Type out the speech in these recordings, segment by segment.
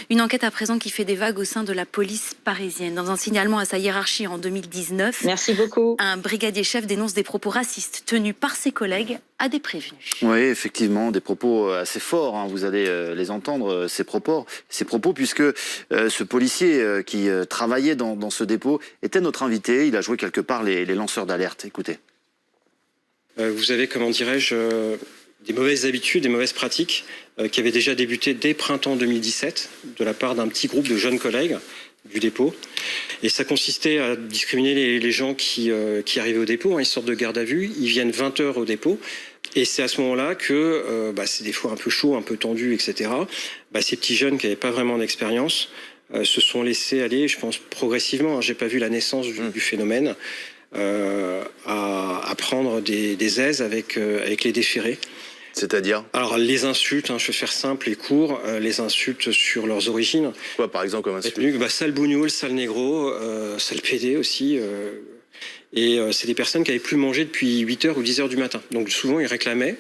Une enquête à présent qui fait des vagues au sein de la police parisienne. Dans un signalement à sa hiérarchie en 2019, merci beaucoup. Un brigadier chef dénonce des propos racistes tenus par ses collègues à des prévenus. Oui, effectivement, des propos assez forts. Hein. Vous allez les entendre, ces propos puisque ce policier qui travaillait dans ce dépôt était notre invité. Il a joué quelque part les lanceurs d'alerte. Écoutez. Vous avez, comment dirais-je, des mauvaises habitudes, des mauvaises pratiques qui avaient déjà débuté dès printemps 2017 de la part d'un petit groupe de jeunes collègues du dépôt. Et ça consistait à discriminer les gens qui arrivaient au dépôt. Hein, ils sortent de garde à vue, ils viennent 20 heures au dépôt. Et c'est à ce moment-là que c'est des fois un peu chaud, un peu tendu, etc. Ces petits jeunes qui n'avaient pas vraiment d'expérience se sont laissés aller, je pense, progressivement. Hein, j'ai pas vu la naissance du phénomène. À prendre des aises avec les déférés. C'est-à-dire ? Alors les insultes, hein, je vais faire simple et court, les insultes sur leurs origines. Quoi par exemple comme insulte ? Sale bougnoule, sale négro, sale pédé aussi. Et c'est des personnes qui n'avaient plus mangé depuis 8h ou 10h du matin. Donc souvent ils réclamaient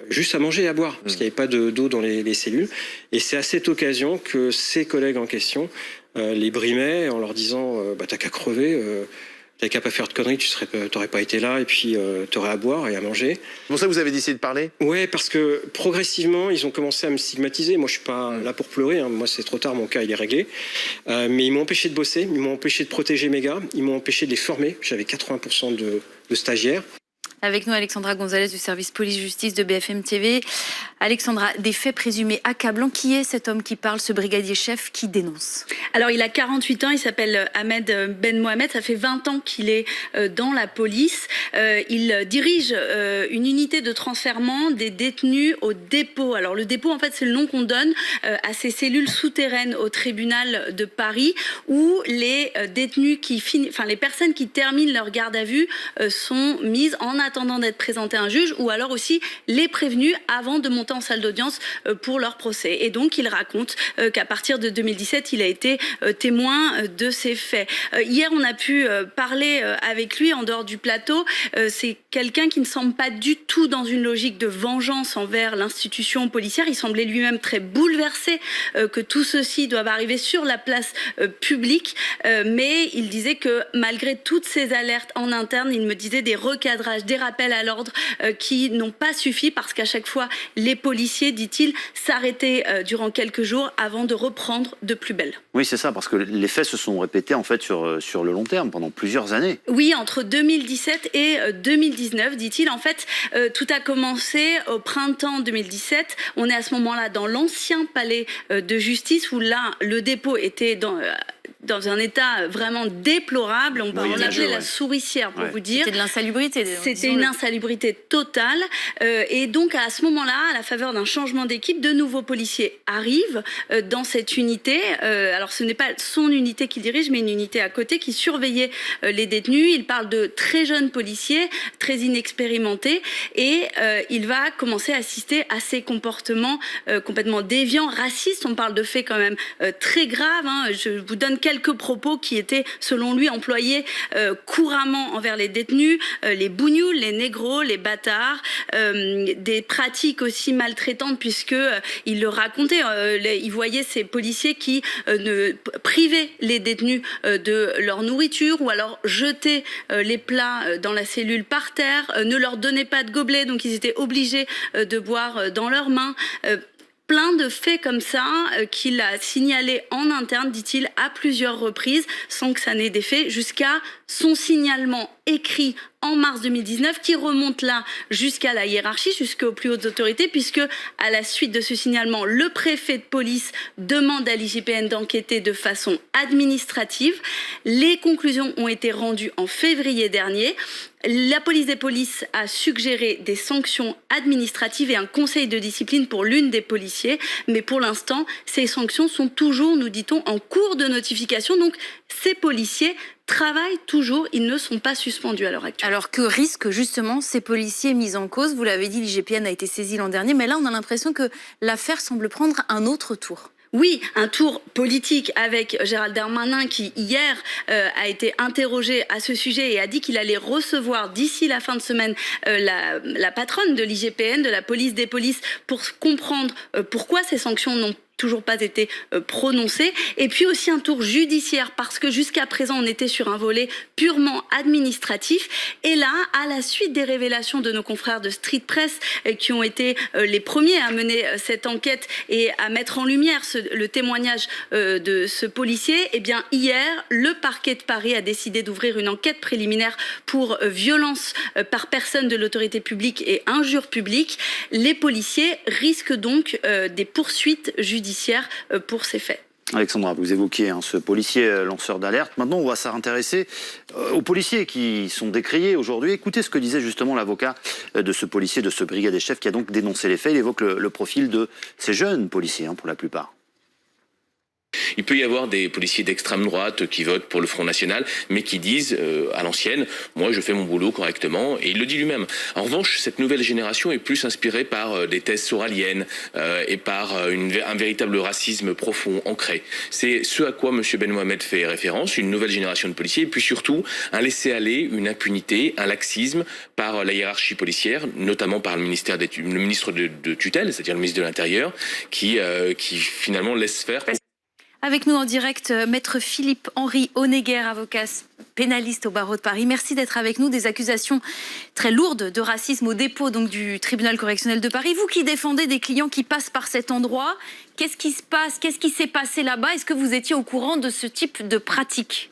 juste à manger et à boire, parce qu'il n'y avait pas d'eau dans les cellules. Et c'est à cette occasion que ces collègues en question les brimaient en leur disant t'as qu'à crever. T'avais qu'à pas faire de conneries, t'aurais pas été là et puis t'aurais à boire et à manger. C'est pour ça que vous avez décidé de parler ? Ouais, parce que progressivement, ils ont commencé à me stigmatiser. Moi, je suis pas là pour pleurer. Hein. Moi, c'est trop tard, mon cas, il est réglé. Mais ils m'ont empêché de bosser, ils m'ont empêché de protéger mes gars, ils m'ont empêché de les former. J'avais 80% de stagiaires. Avec nous, Alexandra Gonzalez du service police-justice de BFM TV. Alexandra, des faits présumés accablants. Qui est cet homme qui parle, ce brigadier chef qui dénonce ? Alors, il a 48 ans, il s'appelle Ahmed Ben Mohamed. Ça fait 20 ans qu'il est dans la police. Il dirige une unité de transfèrement des détenus au dépôt. Alors, le dépôt, en fait, c'est le nom qu'on donne à ces cellules souterraines au tribunal de Paris où les détenus les personnes qui terminent leur garde à vue sont mises en attendant d'être présentées à un juge, ou alors aussi les prévenus avant de monter en salle d'audience pour leur procès. Et donc, il raconte qu'à partir de 2017, il a été témoin de ces faits. Hier, on a pu parler avec lui en dehors du plateau. C'est quelqu'un qui ne semble pas du tout dans une logique de vengeance envers l'institution policière. Il semblait lui-même très bouleversé que tout ceci doive arriver sur la place publique. Mais il disait que malgré toutes ces alertes en interne, il me disait des recadrages, des rappels à l'ordre qui n'ont pas suffi parce qu'à chaque fois, les policiers, dit-il, s'arrêtaient durant quelques jours avant de reprendre de plus belle. Oui, c'est ça, parce que les faits se sont répétés en fait sur le long terme, pendant plusieurs années. Oui, entre 2017 et 2019, dit-il. En fait, tout a commencé au printemps 2017. On est à ce moment-là dans l'ancien palais de justice où là, le dépôt était dans un état vraiment déplorable. On l'appelait la souricière, pour vous dire. C'était de l'insalubrité. C'était une insalubrité totale. Et donc, à ce moment-là, à la faveur d'un changement d'équipe, de nouveaux policiers arrivent dans cette unité. Alors, ce n'est pas son unité qu'il dirige, mais une unité à côté qui surveillait les détenus. Il parle de très jeunes policiers, très inexpérimentés. Et il va commencer à assister à ces comportements complètement déviants, racistes. On parle de faits quand même très graves. Hein. Je vous donne quelques propos qui étaient, selon lui, employés couramment envers les détenus, les bougnoules, les négros, les bâtards, des pratiques aussi maltraitantes puisque il le racontait, il voyait ces policiers qui privaient les détenus de leur nourriture ou alors jetaient les plats dans la cellule par terre, ne leur donnaient pas de gobelet, donc ils étaient obligés de boire dans leurs mains. Plein de faits comme ça qu'il a signalé en interne, dit-il, à plusieurs reprises, sans que ça n'ait d'effet, jusqu'à son signalement écrit en mars 2019, qui remonte là jusqu'à la hiérarchie, jusqu'aux plus hautes autorités, puisque à la suite de ce signalement, le préfet de police demande à l'IGPN d'enquêter de façon administrative. Les conclusions ont été rendues en février dernier. La police des polices a suggéré des sanctions administratives et un conseil de discipline pour l'une des policiers. Mais pour l'instant, ces sanctions sont toujours, nous dit-on, en cours de notification. Donc, ces policiers travaillent toujours, ils ne sont pas suspendus à l'heure actuelle. Alors que risquent justement ces policiers mis en cause ? Vous l'avez dit, l'IGPN a été saisi l'an dernier, mais là on a l'impression que l'affaire semble prendre un autre tour. Oui, un tour politique avec Gérald Darmanin qui, hier, a été interrogé à ce sujet et a dit qu'il allait recevoir d'ici la fin de semaine la patronne de l'IGPN, de la police des polices, pour comprendre pourquoi ces sanctions n'ont toujours pas été prononcé. Et puis aussi un tour judiciaire, parce que jusqu'à présent, on était sur un volet purement administratif. Et là, à la suite des révélations de nos confrères de Street Press, qui ont été les premiers à mener cette enquête et à mettre en lumière le témoignage de ce policier, eh bien, hier, le parquet de Paris a décidé d'ouvrir une enquête préliminaire pour violence par personne de l'autorité publique et injure publique. Les policiers risquent donc des poursuites judiciaires pour ces faits. Alexandra, vous évoquiez ce policier lanceur d'alerte. Maintenant, on va s'intéresser aux policiers qui sont décriés aujourd'hui. Écoutez ce que disait justement l'avocat de ce policier, de ce brigadier chef qui a donc dénoncé les faits. Il évoque le profil de ces jeunes policiers, pour la plupart. Il peut y avoir des policiers d'extrême droite qui votent pour le Front National, mais qui disent à l'ancienne, moi je fais mon boulot correctement, et il le dit lui-même. En revanche, cette nouvelle génération est plus inspirée par des thèses soraliennes et par un véritable racisme profond, ancré. C'est ce à quoi M. Ben Mohamed fait référence, une nouvelle génération de policiers, et puis surtout un laisser-aller, une impunité, un laxisme par la hiérarchie policière, notamment par le ministre de tutelle, c'est-à-dire le ministre de l'Intérieur, qui finalement laisse faire. Avec nous en direct, maître Philippe-Henri Honegger, avocat pénaliste au barreau de Paris. Merci d'être avec nous. Des accusations très lourdes de racisme au dépôt donc, du tribunal correctionnel de Paris. Vous qui défendez des clients qui passent par cet endroit, qu'est-ce qui se passe? Qu'est-ce qui s'est passé là-bas? Est-ce que vous étiez au courant de ce type de pratique?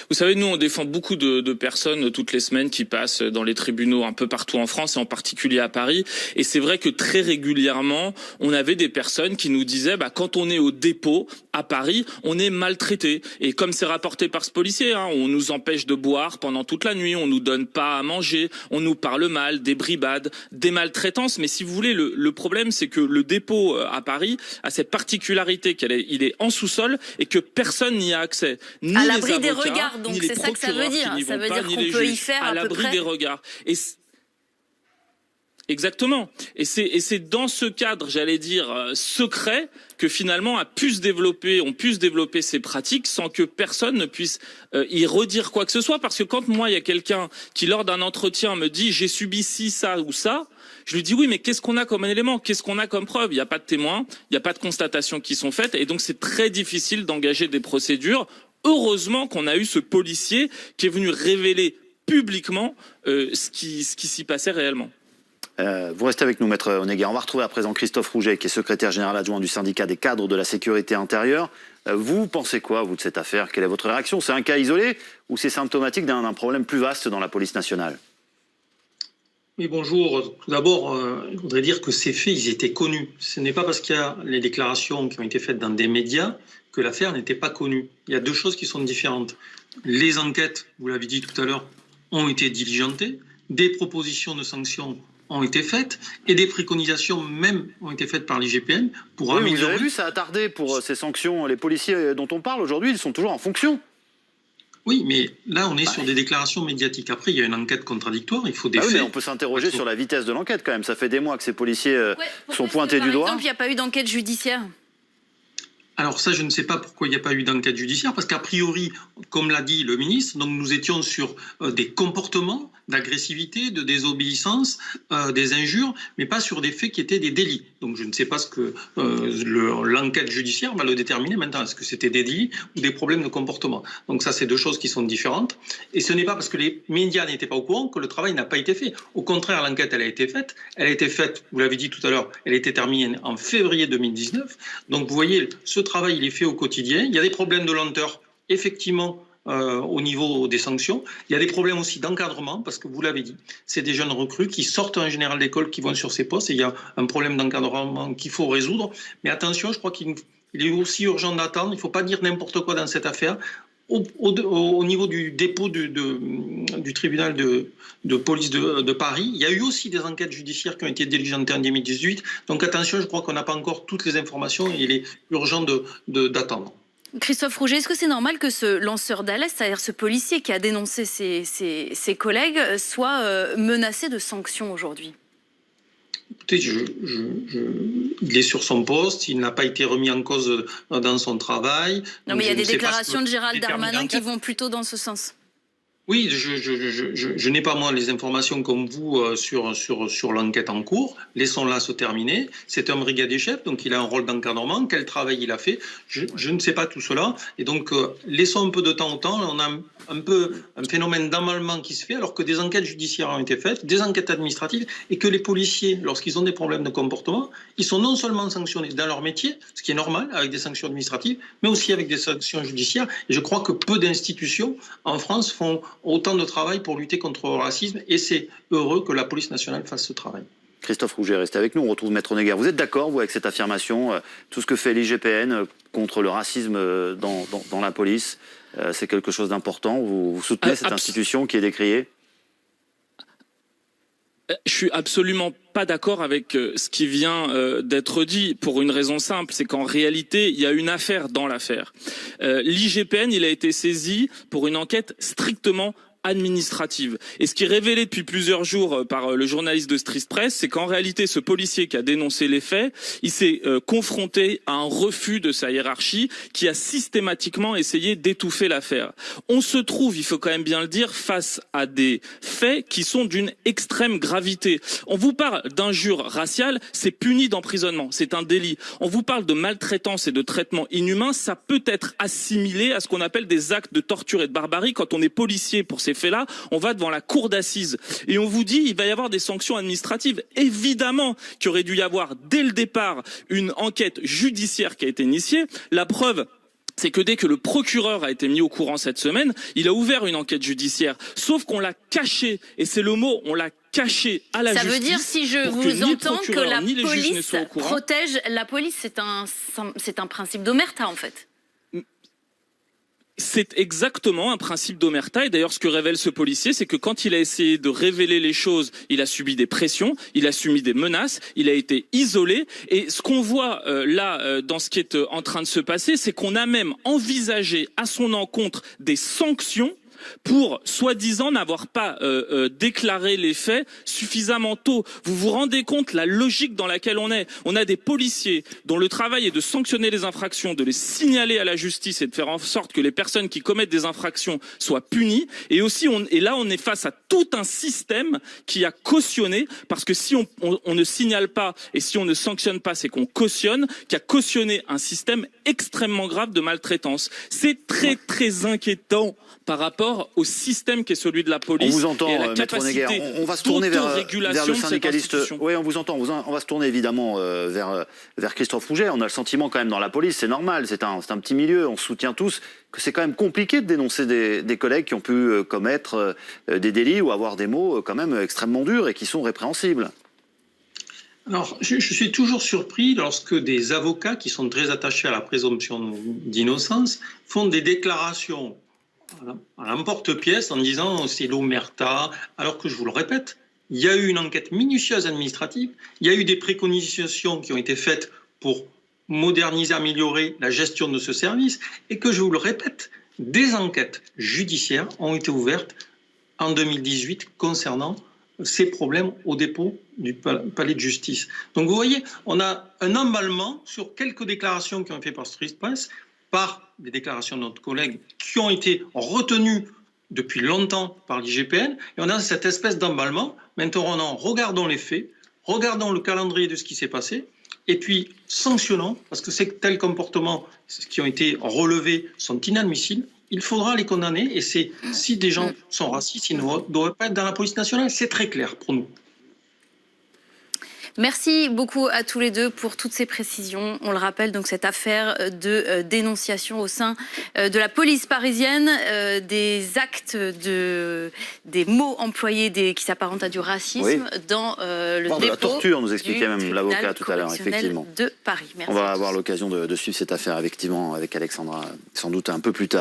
Vous savez, nous, on défend beaucoup de personnes toutes les semaines qui passent dans les tribunaux un peu partout en France et en particulier à Paris. Et c'est vrai que très régulièrement, on avait des personnes qui nous disaient, quand on est au dépôt à Paris, on est maltraité. Et comme c'est rapporté par ce policier, on nous empêche de boire pendant toute la nuit, on nous donne pas à manger, on nous parle mal, des bribades, des maltraitances. Mais si vous voulez, le problème, c'est que le dépôt à Paris a cette particularité qu'il est en sous-sol et que personne n'y a accès. Ni à l'abri des regards, donc c'est ça que ça veut dire. Ça veut dire qu'on peut y faire à peu près. Des regards. Exactement. Et c'est dans ce cadre, j'allais dire, secret, que finalement ont pu se développer ces pratiques sans que personne ne puisse y redire quoi que ce soit. Parce que quand moi, il y a quelqu'un qui, lors d'un entretien, me dit « j'ai subi ci, ça ou ça », je lui dis oui, mais qu'est-ce qu'on a comme élément? Qu'est-ce qu'on a comme preuve? Il n'y a pas de témoins, il n'y a pas de constatations qui sont faites. Et donc, c'est très difficile d'engager des procédures. Heureusement qu'on a eu ce policier qui est venu révéler publiquement ce qui s'y passait réellement. Vous restez avec nous, maître Honegger. On va retrouver à présent Christophe Rouget, qui est secrétaire général adjoint du syndicat des cadres de la sécurité intérieure. Vous pensez quoi, vous, de cette affaire? Quelle est votre réaction? C'est un cas isolé ou c'est symptomatique d'un problème plus vaste dans la police nationale? Oui, bonjour. Tout d'abord, je voudrais dire que ces faits, ils étaient connus. Ce n'est pas parce qu'il y a les déclarations qui ont été faites dans des médias que l'affaire n'était pas connue. Il y a deux choses qui sont différentes. Les enquêtes, vous l'avez dit tout à l'heure, ont été diligentées. Des propositions de sanctions ont été faites et des préconisations même ont été faites par l'IGPN pour améliorer. Vous avez vu, ça a tardé pour ces sanctions. Les policiers dont on parle aujourd'hui, ils sont toujours en fonction. Oui, mais là, on est sur des déclarations médiatiques. Après, il y a une enquête contradictoire, il faut des faits. Oui, mais on peut s'interroger sur la vitesse de l'enquête quand même. Ça fait des mois que ces policiers sont pointés du doigt. Par exemple, il n'y a pas eu d'enquête judiciaire? Alors ça, je ne sais pas pourquoi il n'y a pas eu d'enquête judiciaire, parce qu'a priori, comme l'a dit le ministre, donc nous étions sur des comportements d'agressivité, de désobéissance, des injures, mais pas sur des faits qui étaient des délits. Donc je ne sais pas ce que l'enquête judiciaire va le déterminer maintenant. Est-ce que c'était des délits ou des problèmes de comportement? Donc ça, c'est deux choses qui sont différentes. Et ce n'est pas parce que les médias n'étaient pas au courant que le travail n'a pas été fait. Au contraire, l'enquête, elle a été faite. Elle a été faite, vous l'avez dit tout à l'heure, elle a été terminée en février 2019. Donc vous voyez, ce travail, il est fait au quotidien. Il y a des problèmes de lenteur, effectivement, au niveau des sanctions. Il y a des problèmes aussi d'encadrement, parce que vous l'avez dit, c'est des jeunes recrues qui sortent en général d'école, qui vont sur ces postes, et il y a un problème d'encadrement qu'il faut résoudre. Mais attention, je crois qu'il est aussi urgent d'attendre, il ne faut pas dire n'importe quoi dans cette affaire. Au niveau du dépôt du tribunal de police de Paris, il y a eu aussi des enquêtes judiciaires qui ont été diligentées en 2018. Donc attention, je crois qu'on n'a pas encore toutes les informations et il est urgent d'attendre. Christophe Rouget, est-ce que c'est normal que ce lanceur d'alerte, c'est-à-dire ce policier qui a dénoncé ses collègues, soit menacé de sanctions aujourd'hui? Écoutez, il est sur son poste, il n'a pas été remis en cause dans son travail. Non, mais il y a des déclarations de Gérald Darmanin qui vont plutôt dans ce sens. Oui, je n'ai pas moi les informations comme vous sur l'enquête en cours. Laissons-la se terminer. C'est un brigadier chef, donc il a un rôle d'encadrement. Quel travail il a fait? Je ne sais pas tout cela. Et donc, laissons un peu de temps au temps. On a un peu un phénomène d'emballement qui se fait alors que des enquêtes judiciaires ont été faites, des enquêtes administratives, et que les policiers, lorsqu'ils ont des problèmes de comportement, ils sont non seulement sanctionnés dans leur métier, ce qui est normal avec des sanctions administratives, mais aussi avec des sanctions judiciaires. Et je crois que peu d'institutions en France font autant de travail pour lutter contre le racisme, et c'est heureux que la police nationale fasse ce travail. Christophe Rouget, restez avec nous, on retrouve Maître Honegger. Vous êtes d'accord, vous, avec cette affirmation, tout ce que fait l'IGPN contre le racisme dans la police, c'est quelque chose d'important? Vous soutenez cette institution qui est décriée? Je suis absolument pas d'accord avec ce qui vient d'être dit, pour une raison simple, c'est qu'en réalité, il y a une affaire dans l'affaire. L'IGPN, il a été saisi pour une enquête strictement administrative. Et ce qui est révélé depuis plusieurs jours par le journaliste de Street Press, c'est qu'en réalité, ce policier qui a dénoncé les faits, il s'est confronté à un refus de sa hiérarchie qui a systématiquement essayé d'étouffer l'affaire. On se trouve, il faut quand même bien le dire, face à des faits qui sont d'une extrême gravité. On vous parle d'injures raciales, c'est puni d'emprisonnement, c'est un délit. On vous parle de maltraitance et de traitement inhumain, ça peut être assimilé à ce qu'on appelle des actes de torture et de barbarie. Quand on est policier pour ces faits-là, on va devant la cour d'assises et on vous dit il va y avoir des sanctions administratives. Évidemment qu'il aurait dû y avoir dès le départ une enquête judiciaire qui a été initiée. La preuve, c'est que dès que le procureur a été mis au courant cette semaine, il a ouvert une enquête judiciaire. Sauf qu'on l'a caché, et c'est le mot, on l'a caché à la justice. Ça veut dire, si je vous entends, que la police protège la police. C'est un principe d'omerta, en fait. C'est exactement un principe d'omerta, et d'ailleurs ce que révèle ce policier, c'est que quand il a essayé de révéler les choses, il a subi des pressions, il a subi des menaces, il a été isolé, et ce qu'on voit dans ce qui est en train de se passer, c'est qu'on a même envisagé à son encontre des sanctions pour, soi-disant, n'avoir pas déclaré les faits suffisamment tôt. Vous vous rendez compte la logique dans laquelle on est? On a des policiers dont le travail est de sanctionner les infractions, de les signaler à la justice et de faire en sorte que les personnes qui commettent des infractions soient punies. Et aussi, là, on est face à tout un système qui a cautionné, parce que si on ne signale pas et si on ne sanctionne pas, c'est qu'on cautionne, qui a cautionné un système extrêmement grave de maltraitance. C'est très, très inquiétant par rapport au système qui est celui de la police. On vous entend, et à la Maître Honegger. On va se tourner vers le syndicaliste. Oui, on vous entend. On va se tourner évidemment vers Christophe Rouget. On a le sentiment quand même dans la police, c'est normal, c'est un petit milieu, on se soutient tous, que c'est quand même compliqué de dénoncer des collègues qui ont pu commettre des délits ou avoir des mots quand même extrêmement durs et qui sont répréhensibles. Alors, je suis toujours surpris lorsque des avocats qui sont très attachés à la présomption d'innocence font des déclarations à l'emporte-pièce en disant c'est l'omerta, alors que je vous le répète, il y a eu une enquête minutieuse administrative, il y a eu des préconisations qui ont été faites pour moderniser, améliorer la gestion de ce service, et que je vous le répète, des enquêtes judiciaires ont été ouvertes en 2018 concernant ces problèmes au dépôt du palais de justice. Donc vous voyez, on a un emballement sur quelques déclarations qui ont été faites par Street Press, par des déclarations de notre collègue qui ont été retenues depuis longtemps par l'IGPN, et on a cette espèce d'emballement. Maintenant, regardons les faits, regardons le calendrier de ce qui s'est passé, et puis sanctionnons, parce que ces tels comportements qui ont été relevés sont inadmissibles. Il faudra les condamner, et si des gens sont racistes, ils ne doivent pas être dans la police nationale, c'est très clair pour nous. Merci beaucoup à tous les deux pour toutes ces précisions. On le rappelle, donc cette affaire de dénonciation au sein de la police parisienne, des actes, des mots employés qui s'apparentent à du racisme dans le dépôt de la torture, nous expliquait même l'avocat tout à l'heure, effectivement. De Paris. Merci. On va avoir l'occasion de suivre cette affaire, effectivement, avec Alexandra, sans doute un peu plus tard.